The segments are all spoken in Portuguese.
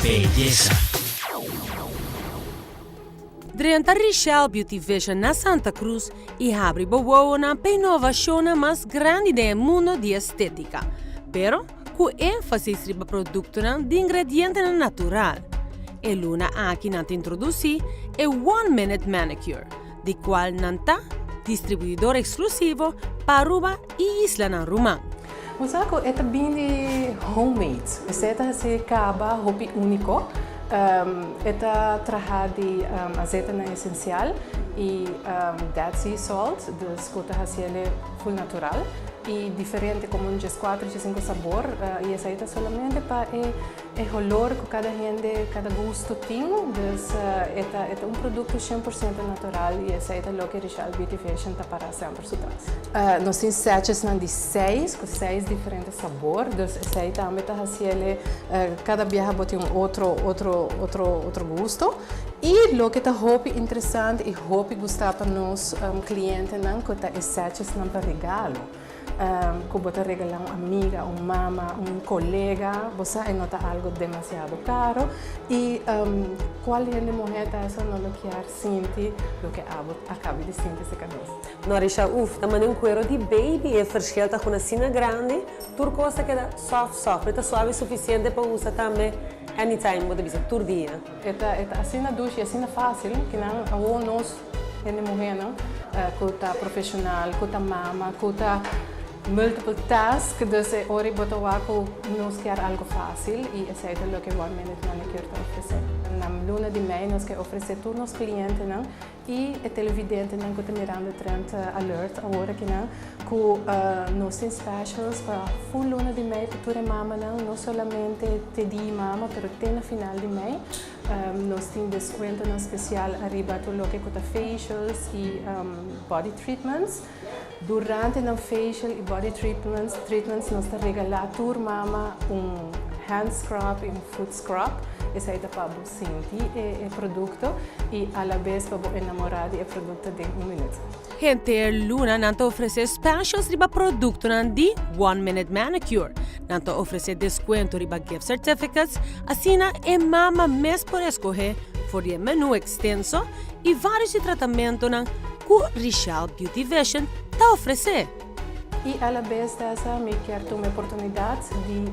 belleza. Durante Richelle Beauty Vision na Santa Cruz e abre una innovazione mais grande del mondo di estetica, pero con enfasi riba produto di ingredienti natural. E luna aqui nanta introduci è One Minute Manicure, di qual nanta distribuidor exclusivo para Aruba e Isla na Rumang. Musako é também homemade. Esta se acaba hobby único. Esta traha de azeite na essencial e Dead Sea Salt, de escuta haciele full natural e diferente como um 4 5 sabor e aceita solamente para o olor que cada gente, cada gosto tem. É um produto 100% natural e aceita o que Richelle Beauty Vision está para sempre atrás. Nós temos sachets de 6 diferentes sabores, então aceita também haciele cada viaja tem outro gosto. E o que está muito interessante e muito gostado para nós clientes não que tá sachets para regalo. Como você regalar uma amiga, uma mama, um colega, você nota algo demasiado caro e qual é a mulher que não quer sentir o que acaba de sentir se cabeça. No Richelle, também um cuero de baby é verschilta com a sina grande, tudo coisa que é soft, é suave o suficiente para usar também anytime, pode dizer, todo dia. É assim na ducha, é assim fácil, que não nós é mulher não, que está profissional, que está mama, que está multiple tasks, dus ora boto wako nos quer algo fácil e esse é o que One Minute Manicure está oferecendo. Na luna de maio nós quer oferecer todos os clientes não e o televidente não que está mirando Trend Alert agora que não que nós temos specials para full luna de maio para toda mama não somente te di mama, pero até no final de maio nós temos desconto especial arriba tudo o que custa facials e body treatments. Durante o facial e body treatments nós regalamos a tua mama hand scrub e foot scrub. Esse é para você sentir o produto e, à la vez, para você enamorar do produto de 1 minuto. Gente, Luna nanta oferece specials riba produto di One Minute Manicure. Nanta oferece desconto riba gift certificates, assina e mama mes por escoger for il menu extenso e vários de tratamento que Richelle Beauty Vision está oferecendo. E, à la vez, me quero ter uma oportunidade de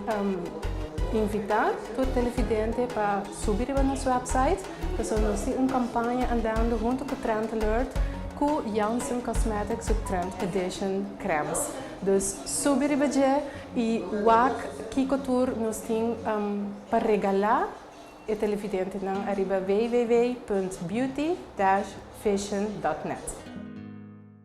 invitar todo televidente para subir no nosso website. Nós temos uma campanha andando junto com o Trend Alert com Janssen Cosmetics e Trend Edition Cremes. Então, subir e o tour nós temos para regalar o televidente na arriba www.beauty-vision.net.